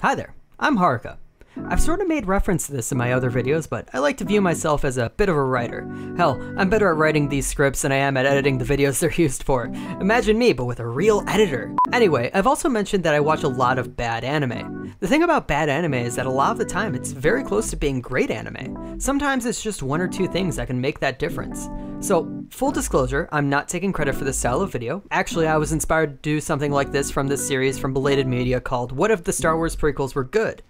Hi there, I'm Haruka. I've sort of made reference to this in my other videos, but I like to view myself as a bit of a writer. Hell, I'm better at writing these scripts than I am at editing the videos they're used for. Imagine me, but with a real editor. Anyway, I've also mentioned that I watch a lot of bad anime. The thing about bad anime is that a lot of the time it's very close to being great anime. Sometimes it's just one or two things that can make that difference. So, full disclosure, I'm not taking credit for this style of video. Actually, I was inspired to do something like this from this series from Belated Media called What If the Star Wars Prequels Were Good?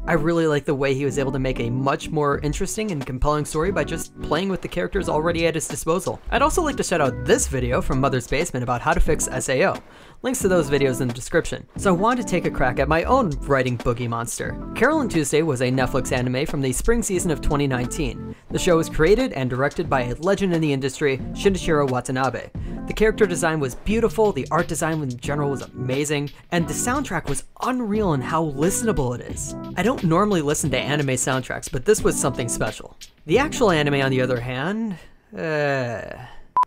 I really like the way he was able to make a much more interesting and compelling story by just playing with the characters already at his disposal. I'd also like to shout out this video from Mother's Basement about how to fix SAO. Links to those videos in the description. So I wanted to take a crack at my own writing boogie monster. Carole Tuesday was a Netflix anime from the spring season of 2019. The show was created and directed by a legend in the industry, Shinichiro Watanabe. The character design was beautiful, the art design in general was amazing, and the soundtrack was unreal in how listenable it is. I don't normally listen to anime soundtracks, but this was something special. The actual anime, on the other hand,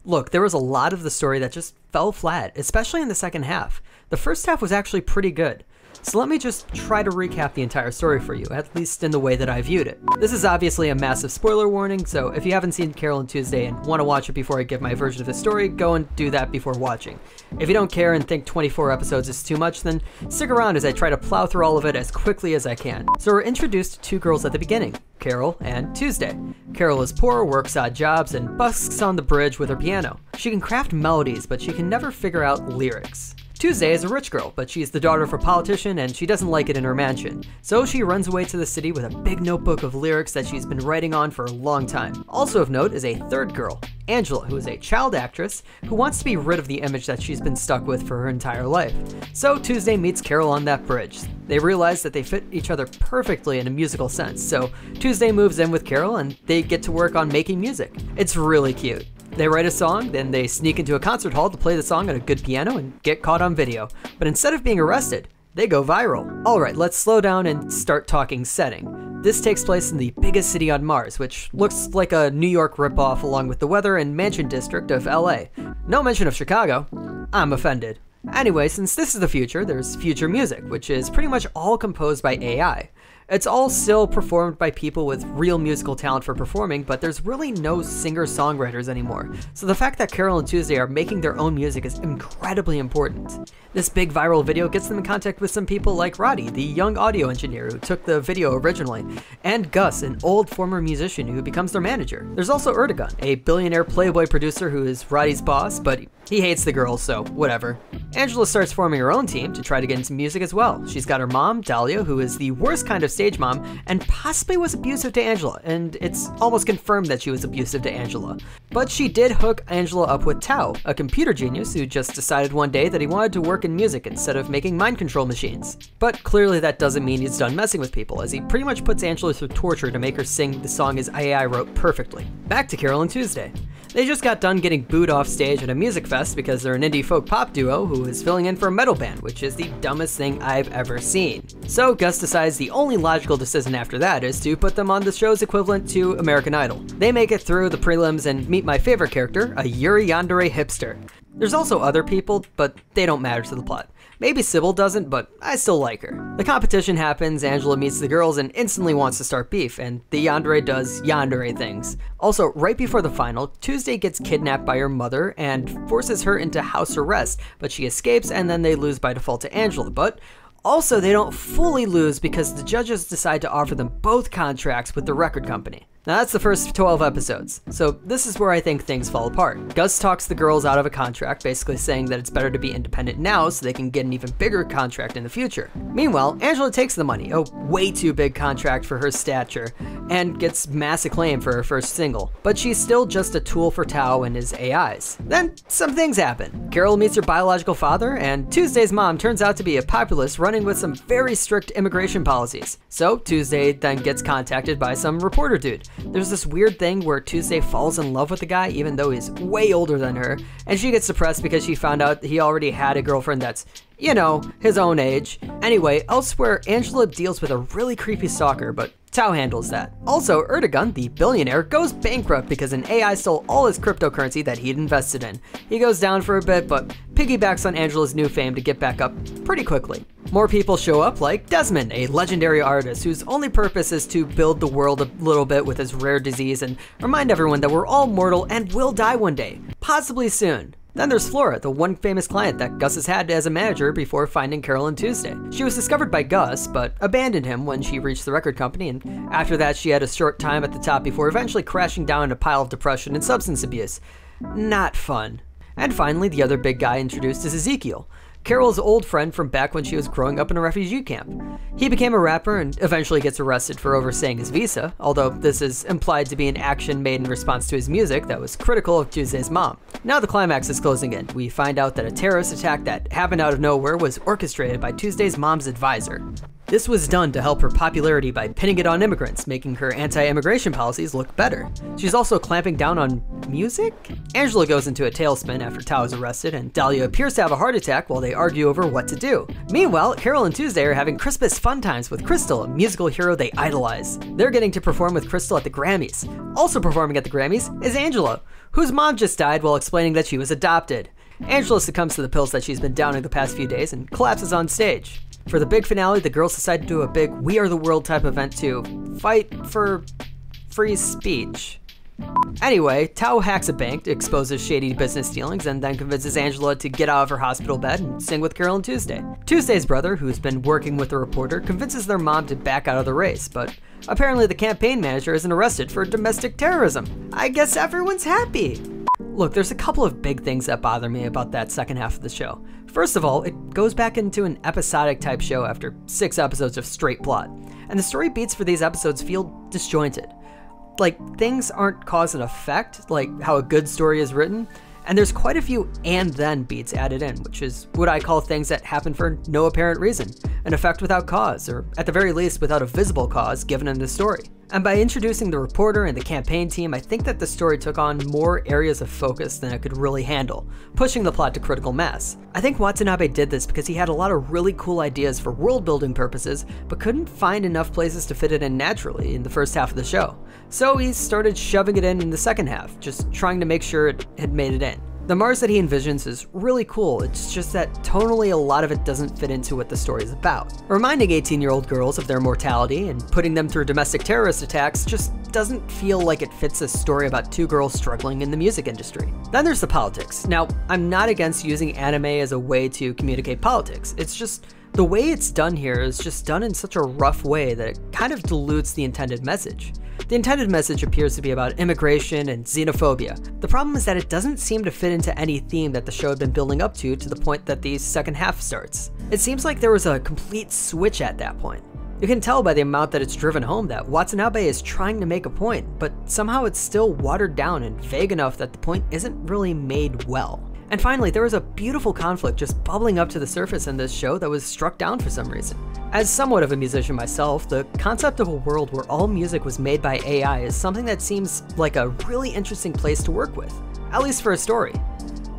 look, there was a lot of the story that just fell flat, especially in the second half. The first half was actually pretty good. So let me just try to recap the entire story for you, at least in the way that I viewed it. This is obviously a massive spoiler warning, so if you haven't seen Carole Tuesday and want to watch it before I give my version of the story, go and do that before watching. If you don't care and think 24 episodes is too much, then stick around as I try to plow through all of it as quickly as I can. So we're introduced to two girls at the beginning, Carole and Tuesday. Carole is poor, works odd jobs, and busks on the bridge with her piano. She can craft melodies, but she can never figure out lyrics. Tuesday is a rich girl, but she's the daughter of a politician and she doesn't like it in her mansion. So she runs away to the city with a big notebook of lyrics that she's been writing on for a long time. Also of note is a third girl, Angela, who is a child actress who wants to be rid of the image that she's been stuck with for her entire life. So Tuesday meets Carole on that bridge. They realize that they fit each other perfectly in a musical sense, so Tuesday moves in with Carole and they get to work on making music. It's really cute. They write a song, then they sneak into a concert hall to play the song on a good piano and get caught on video. But instead of being arrested, they go viral. Alright, let's slow down and start talking setting. This takes place in the biggest city on Mars, which looks like a New York ripoff along with the weather and mansion district of LA. No mention of Chicago. I'm offended. Anyway, since this is the future, there's future music, which is pretty much all composed by AI. It's all still performed by people with real musical talent for performing, but there's really no singer-songwriters anymore. So the fact that Carole and Tuesday are making their own music is incredibly important. This big viral video gets them in contact with some people like Roddy, the young audio engineer who took the video originally, and Gus, an old former musician who becomes their manager. There's also Erdogan, a billionaire playboy producer who is Roddy's boss, but he hates the girls, so whatever. Angela starts forming her own team to try to get into music as well. She's got her mom, Dahlia, who is the worst kind of stage mom and possibly was abusive to Angela, and it's almost confirmed that she was abusive to Angela. But she did hook Angela up with Tao, a computer genius who just decided one day that he wanted to work in music instead of making mind control machines. But clearly that doesn't mean he's done messing with people, as he pretty much puts Angela through torture to make her sing the song his AI wrote perfectly. Back to Carole and Tuesday. They just got done getting booed off stage at a music fest because they're an indie folk pop duo who is filling in for a metal band, which is the dumbest thing I've ever seen. So Gus decides the only logical decision after that is to put them on the show's equivalent to American Idol. They make it through the prelims and meet my favorite character, a Yuri Yandere hipster. There's also other people, but they don't matter to the plot. Maybe Sybil doesn't, but I still like her. The competition happens, Angela meets the girls and instantly wants to start beef, and the Yandere does Yandere things. Also, right before the final, Tuesday gets kidnapped by her mother and forces her into house arrest, but she escapes and then they lose by default to Angela, but also they don't fully lose because the judges decide to offer them both contracts with the record company. Now that's the first 12 episodes, so this is where I think things fall apart. Gus talks the girls out of a contract, basically saying that it's better to be independent now so they can get an even bigger contract in the future. Meanwhile, Angela takes the money, a way too big contract for her stature, and gets mass acclaim for her first single. But she's still just a tool for Tao and his AIs. Then some things happen. Carole meets her biological father, and Tuesday's mom turns out to be a populist running with some very strict immigration policies. So Tuesday then gets contacted by some reporter dude. There's this weird thing where Tuesday falls in love with the guy even though he's way older than her, and she gets depressed because she found out he already had a girlfriend that's, you know, his own age. Anyway, elsewhere, Angela deals with a really creepy stalker, but Tao handles that. Also, Erdogan, the billionaire, goes bankrupt because an AI stole all his cryptocurrency that he'd invested in. He goes down for a bit, but piggybacks on Angela's new fame to get back up pretty quickly. More people show up, like Desmond, a legendary artist whose only purpose is to build the world a little bit with his rare disease and remind everyone that we're all mortal and will die one day, possibly soon. Then there's Flora, the one famous client that Gus has had as a manager before finding Carole Tuesday. She was discovered by Gus, but abandoned him when she reached the record company, and after that she had a short time at the top before eventually crashing down in a pile of depression and substance abuse. Not fun. And finally, the other big guy introduced is Ezekiel, Carole's old friend from back when she was growing up in a refugee camp. He became a rapper and eventually gets arrested for overstaying his visa, although this is implied to be an action made in response to his music that was critical of Tuesday's mom. Now the climax is closing in. We find out that a terrorist attack that happened out of nowhere was orchestrated by Tuesday's mom's advisor. This was done to help her popularity by pinning it on immigrants, making her anti-immigration policies look better. She's also clamping down on music? Angela goes into a tailspin after Tao is arrested, and Dahlia appears to have a heart attack while they argue over what to do. Meanwhile, Carole and Tuesday are having Christmas fun times with Crystal, a musical hero they idolize. They're getting to perform with Crystal at the Grammys. Also performing at the Grammys is Angela, whose mom just died while explaining that she was adopted. Angela succumbs to the pills that she's been downing the past few days and collapses on stage. For the big finale, the girls decide to do a big We Are the World type event to fight for free speech. Anyway, Tao hacks a bank, exposes shady business dealings, and then convinces Angela to get out of her hospital bed and sing with Carole Tuesday. Tuesday's brother, who's been working with the reporter, convinces their mom to back out of the race, but apparently the campaign manager isn't arrested for domestic terrorism. I guess everyone's happy. Look, there's a couple of big things that bother me about that second half of the show. First of all, it goes back into an episodic type show after 6 episodes of straight plot, and the story beats for these episodes feel disjointed. Like, things aren't cause and effect, like how a good story is written, and there's quite a few and then beats added in, which is what I call things that happen for no apparent reason, an effect without cause, or at the very least without a visible cause given in the story. And by introducing the reporter and the campaign team, I think that the story took on more areas of focus than it could really handle, pushing the plot to critical mass. I think Watanabe did this because he had a lot of really cool ideas for world building purposes, but couldn't find enough places to fit it in naturally in the first half of the show. So he started shoving it in the second half, just trying to make sure it had made it in. The Mars that he envisions is really cool, it's just that tonally a lot of it doesn't fit into what the story is about. Reminding 18-year-old girls of their mortality and putting them through domestic terrorist attacks just doesn't feel like it fits a story about 2 girls struggling in the music industry. Then there's the politics. Now, I'm not against using anime as a way to communicate politics, it's just the way it's done here is just done in such a rough way that it kind of dilutes the intended message. The intended message appears to be about immigration and xenophobia. The problem is that it doesn't seem to fit into any theme that the show had been building up to the point that the second half starts. It seems like there was a complete switch at that point. You can tell by the amount that it's driven home that Watanabe is trying to make a point, but somehow it's still watered down and vague enough that the point isn't really made well. And finally, there was a beautiful conflict just bubbling up to the surface in this show that was struck down for some reason. As somewhat of a musician myself, the concept of a world where all music was made by AI is something that seems like a really interesting place to work with, at least for a story.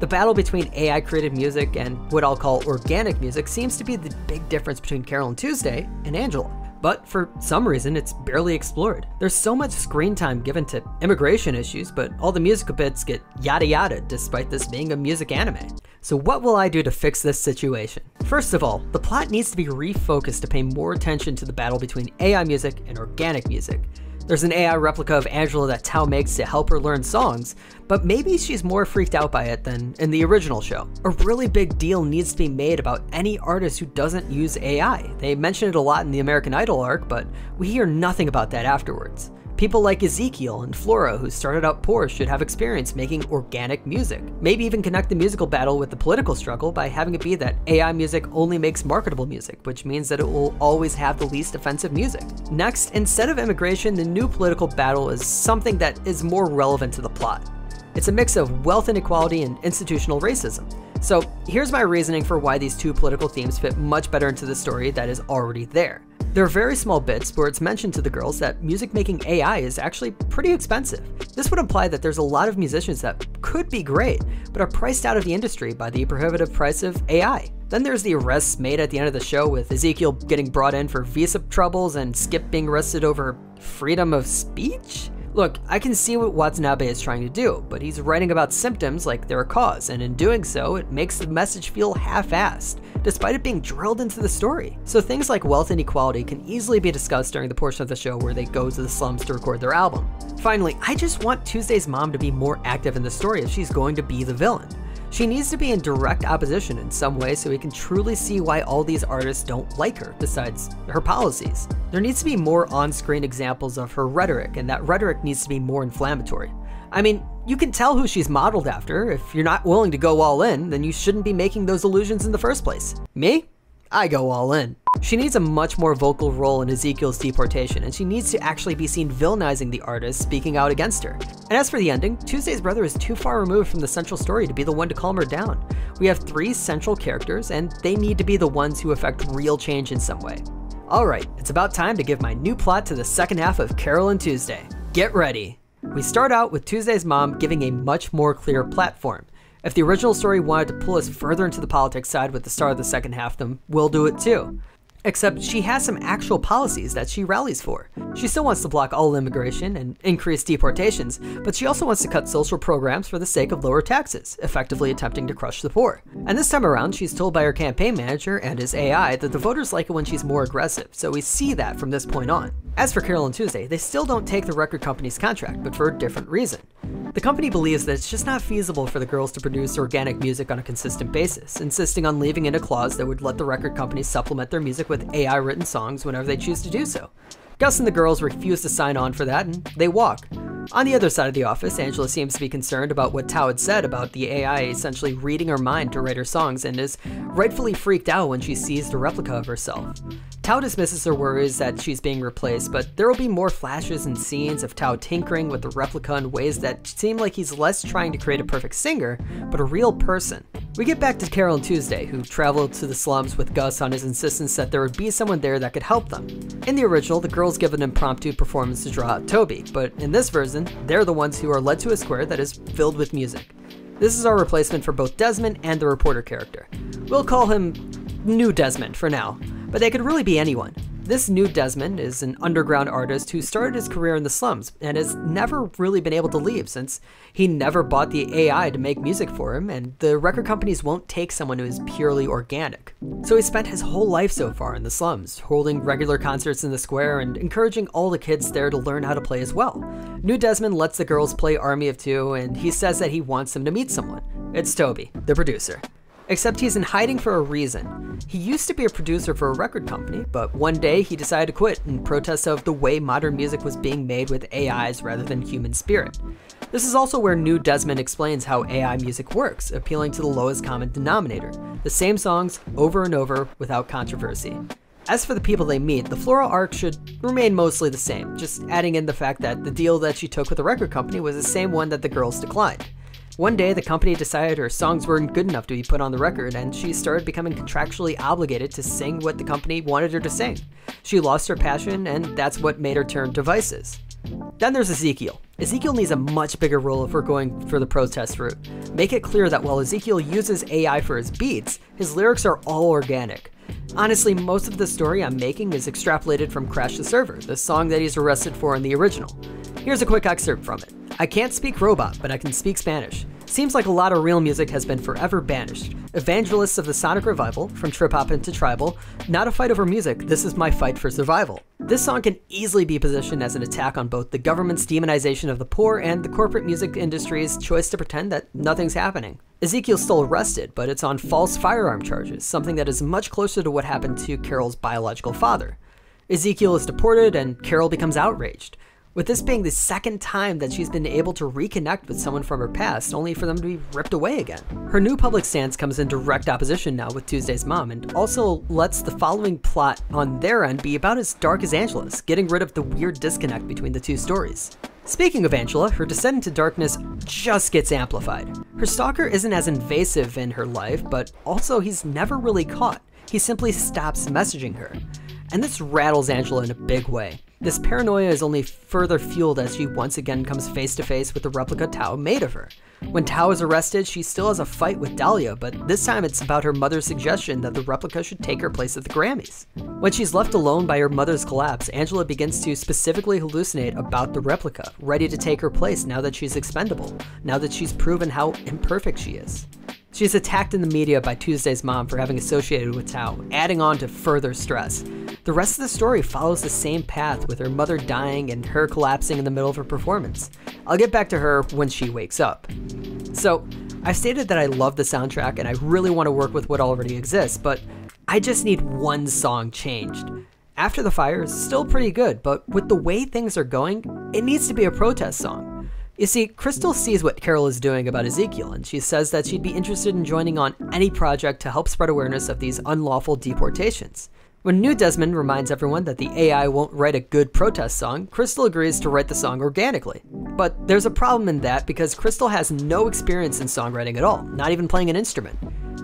The battle between AI-created music and what I'll call organic music seems to be the big difference between Carole Tuesday and Angela. But for some reason, it's barely explored. There's so much screen time given to immigration issues, but all the musical bits get yada yada despite this being a music anime. So what will I do to fix this situation? First of all, the plot needs to be refocused to pay more attention to the battle between AI music and organic music. There's an AI replica of Angela that Tao makes to help her learn songs, but maybe she's more freaked out by it than in the original show. A really big deal needs to be made about any artist who doesn't use AI. They mention it a lot in the American Idol arc, but we hear nothing about that afterwards. People like Ezekiel and Flora, who started out poor, should have experience making organic music. Maybe even connect the musical battle with the political struggle by having it be that AI music only makes marketable music, which means that it will always have the least offensive music. Next, instead of immigration, the new political battle is something that is more relevant to the plot. It's a mix of wealth inequality and institutional racism. So here's my reasoning for why these two political themes fit much better into the story that is already there. There are very small bits where it's mentioned to the girls that music making AI is actually pretty expensive. This would imply that there's a lot of musicians that could be great, but are priced out of the industry by the prohibitive price of AI. Then there's the arrests made at the end of the show with Ezekiel getting brought in for visa troubles and Skip being arrested over freedom of speech? Look, I can see what Watanabe is trying to do, but he's writing about symptoms like they're a cause, and in doing so, it makes the message feel half-assed, despite it being drilled into the story. So things like wealth inequality can easily be discussed during the portion of the show where they go to the slums to record their album. Finally, I just want Tuesday's mom to be more active in the story if she's going to be the villain. She needs to be in direct opposition in some way so we can truly see why all these artists don't like her, besides her policies. There needs to be more on-screen examples of her rhetoric, and that rhetoric needs to be more inflammatory. I mean, you can tell who she's modeled after. If you're not willing to go all in, then you shouldn't be making those illusions in the first place. Me? I go all in. She needs a much more vocal role in Ezekiel's deportation, and she needs to actually be seen villainizing the artist speaking out against her. And as for the ending, Tuesday's brother is too far removed from the central story to be the one to calm her down. We have 3 central characters, and they need to be the ones who affect real change in some way. Alright, it's about time to give my new plot to the second half of Carole and Tuesday. Get ready! We start out with Tuesday's mom giving a much more clear platform. If the original story wanted to pull us further into the politics side with the start of the second half, then we'll do it too. Except she has some actual policies that she rallies for. She still wants to block all immigration and increase deportations, but she also wants to cut social programs for the sake of lower taxes, effectively attempting to crush the poor. And this time around, she's told by her campaign manager and his AI that the voters like it when she's more aggressive, so we see that from this point on. As for Carole and Tuesday, they still don't take the record company's contract, but for a different reason. The company believes that it's just not feasible for the girls to produce organic music on a consistent basis, insisting on leaving in a clause that would let the record companies supplement their music with AI-written songs whenever they choose to do so. Gus and the girls refuse to sign on for that, and they walk. On the other side of the office, Angela seems to be concerned about what Tao had said about the AI essentially reading her mind to write her songs, and is rightfully freaked out when she sees the replica of herself. Tao dismisses her worries that she's being replaced, but there will be more flashes and scenes of Tao tinkering with the replica in ways that seem like he's less trying to create a perfect singer, but a real person. We get back to Carole and Tuesday, who traveled to the slums with Gus on his insistence that there would be someone there that could help them. In the original, the girls give an impromptu performance to draw out Toby, but in this version, they're the ones who are led to a square that is filled with music. This is our replacement for both Desmond and the reporter character. We'll call him New Desmond for now, but they could really be anyone. This new Desmond is an underground artist who started his career in the slums and has never really been able to leave since he never bought the AI to make music for him, and the record companies won't take someone who is purely organic. So he spent his whole life so far in the slums, holding regular concerts in the square and encouraging all the kids there to learn how to play as well. New Desmond lets the girls play Army of Two, and he says that he wants them to meet someone. It's Toby, the producer. Except he's in hiding for a reason. He used to be a producer for a record company, but one day he decided to quit in protest of the way modern music was being made with AIs rather than human spirit. This is also where New Desmond explains how AI music works, appealing to the lowest common denominator, the same songs over and over without controversy. As for the people they meet, the floral arc should remain mostly the same, just adding in the fact that the deal that she took with the record company was the same one that the girls declined. One day, the company decided her songs weren't good enough to be put on the record, and she started becoming contractually obligated to sing what the company wanted her to sing. She lost her passion, and that's what made her turn to vices. Then there's Ezekiel. Ezekiel needs a much bigger role if we're going for the protest route. Make it clear that while Ezekiel uses AI for his beats, his lyrics are all organic. Honestly, most of the story I'm making is extrapolated from Crash the Server, the song that he's arrested for in the original. Here's a quick excerpt from it. I can't speak robot, but I can speak Spanish. Seems like a lot of real music has been forever banished. Evangelists of the sonic revival, from trip-hop into tribal, not a fight over music, this is my fight for survival. This song can easily be positioned as an attack on both the government's demonization of the poor and the corporate music industry's choice to pretend that nothing's happening. Ezekiel's still arrested, but it's on false firearm charges, something that is much closer to what happened to Carole's biological father. Ezekiel is deported and Carole becomes outraged, with this being the second time that she's been able to reconnect with someone from her past, only for them to be ripped away again. Her new public stance comes in direct opposition now with Tuesday's mom, and also lets the following plot on their end be about as dark as Angela's, getting rid of the weird disconnect between the two stories. Speaking of Angela, her descent into darkness just gets amplified. Her stalker isn't as invasive in her life, but also he's never really caught. He simply stops messaging her. And this rattles Angela in a big way. this paranoia is only further fueled as she once again comes face to face with the replica Tao made of her. When Tao is arrested, she still has a fight with Dahlia, but this time it's about her mother's suggestion that the replica should take her place at the Grammys. When she's left alone by her mother's collapse, Angela begins to specifically hallucinate about the replica, ready to take her place now that she's expendable, now that she's proven how imperfect she is. She's attacked in the media by Tuesday's mom for having associated with Tao, adding on to further stress. The rest of the story follows the same path, with her mother dying and her collapsing in the middle of her performance. I'll get back to her when she wakes up. So, I've stated that I love the soundtrack and I really want to work with what already exists, but I just need one song changed. After the Fire is still pretty good, but with the way things are going, it needs to be a protest song. You see, Crystal sees what Carole is doing about Ezekiel, and she says that she'd be interested in joining on any project to help spread awareness of these unlawful deportations. When New Desmond reminds everyone that the AI won't write a good protest song, Crystal agrees to write the song organically. But there's a problem in that because Crystal has no experience in songwriting at all, not even playing an instrument.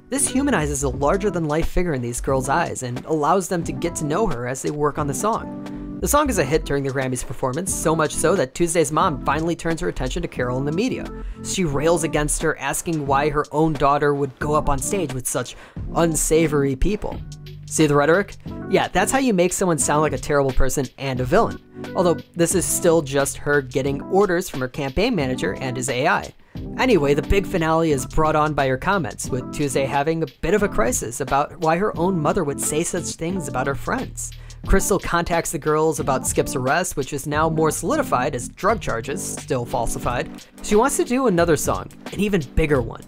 This humanizes a larger-than-life figure in these girls' eyes and allows them to get to know her as they work on the song. The song is a hit during the Grammys performance, so much so that Tuesday's mom finally turns her attention to Carole in the media. She rails against her, asking why her own daughter would go up on stage with such unsavory people. See the rhetoric? Yeah, that's how you make someone sound like a terrible person and a villain. Although this is still just her getting orders from her campaign manager and his AI. Anyway, the big finale is brought on by her comments, with Tuesday having a bit of a crisis about why her own mother would say such things about her friends. Crystal contacts the girls about Skip's arrest, which is now more solidified as drug charges, still falsified. She wants to do another song, an even bigger one.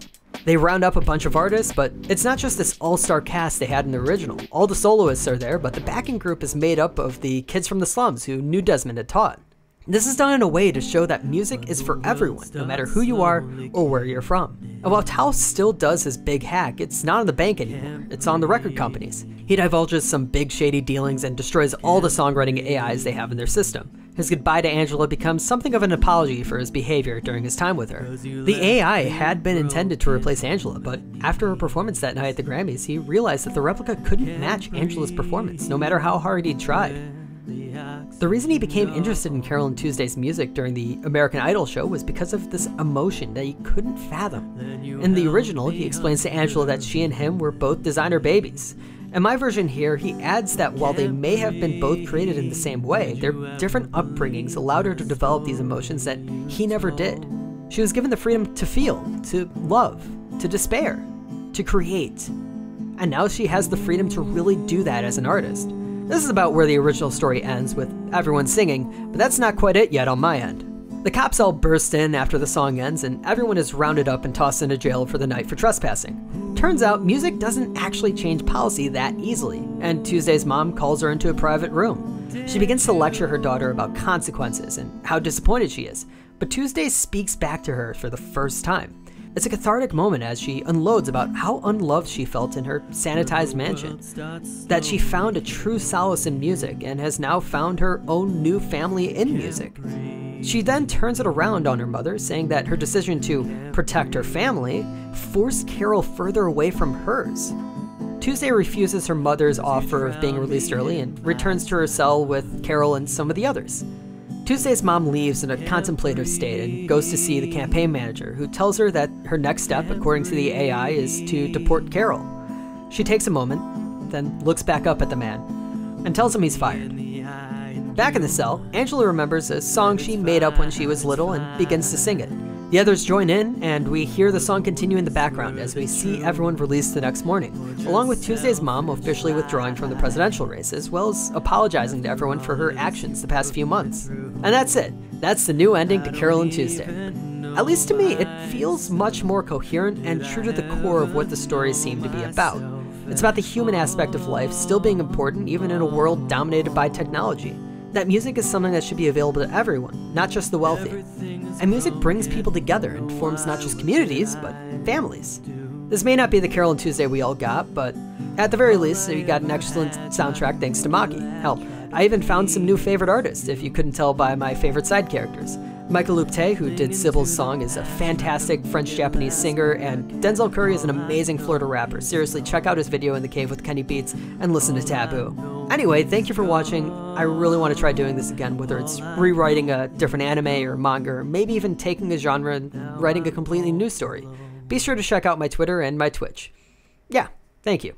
They round up a bunch of artists, but it's not just this all-star cast they had in the original. All the soloists are there, but the backing group is made up of the kids from the slums who New Desmond had taught. This is done in a way to show that music is for everyone, no matter who you are or where you're from. And while Tao still does his big hack, it's not in the bank anymore, it's on the record companies. He divulges some big shady dealings and destroys all the songwriting AIs they have in their system. His goodbye to Angela becomes something of an apology for his behavior during his time with her. The AI had been intended to replace Angela, but after her performance that night at the Grammys, he realized that the replica couldn't match Angela's performance, no matter how hard he tried. The reason he became interested in Carole Tuesday's music during the American Idol show was because of this emotion that he couldn't fathom. In the original, he explains to Angela that she and him were both designer babies. In my version here, he adds that while they may have been both created in the same way, their different upbringings allowed her to develop these emotions that he never did. She was given the freedom to feel, to love, to despair, to create. And now she has the freedom to really do that as an artist. This is about where the original story ends, with everyone singing, but that's not quite it yet on my end. The cops all burst in after the song ends, and everyone is rounded up and tossed into jail for the night for trespassing. Turns out, music doesn't actually change policy that easily, and Tuesday's mom calls her into a private room. She begins to lecture her daughter about consequences and how disappointed she is, but Tuesday speaks back to her for the first time. It's a cathartic moment as she unloads about how unloved she felt in her sanitized mansion, that she found a true solace in music and has now found her own new family in music. She then turns it around on her mother, saying that her decision to protect her family forced Carole further away from hers. Tuesday refuses her mother's offer of being released early and returns to her cell with Carole and some of the others. Tuesday's mom leaves in a contemplative state and goes to see the campaign manager, who tells her that her next step, according to the AI, is to deport Carole. She takes a moment, then looks back up at the man, and tells him he's fired. Back in the cell, Angela remembers a song she made up when she was little and begins to sing it. The others join in, and we hear the song continue in the background as we see everyone released the next morning, along with Tuesday's mom officially withdrawing from the presidential race, as well as apologizing to everyone for her actions the past few months. And that's it. That's the new ending to Carole Tuesday. At least to me, it feels much more coherent and true to the core of what the stories seem to be about. It's about the human aspect of life still being important even in a world dominated by technology. That music is something that should be available to everyone, not just the wealthy. And music brings people together and forms not just communities, but families. This may not be the Carole Tuesday we all got, but at the very least, we got an excellent soundtrack thanks to Maki. Hell, I even found some new favorite artists, if you couldn't tell by my favorite side characters. Michael Loupte, who did Sybil's song, is a fantastic French-Japanese singer, and Denzel Curry is an amazing Florida rapper. Seriously, check out his video In the Cave with Kenny Beats and listen to Taboo. Anyway, thank you for watching. I really want to try doing this again, whether it's rewriting a different anime or manga, or maybe even taking a genre and writing a completely new story. Be sure to check out my Twitter and my Twitch. Yeah, thank you.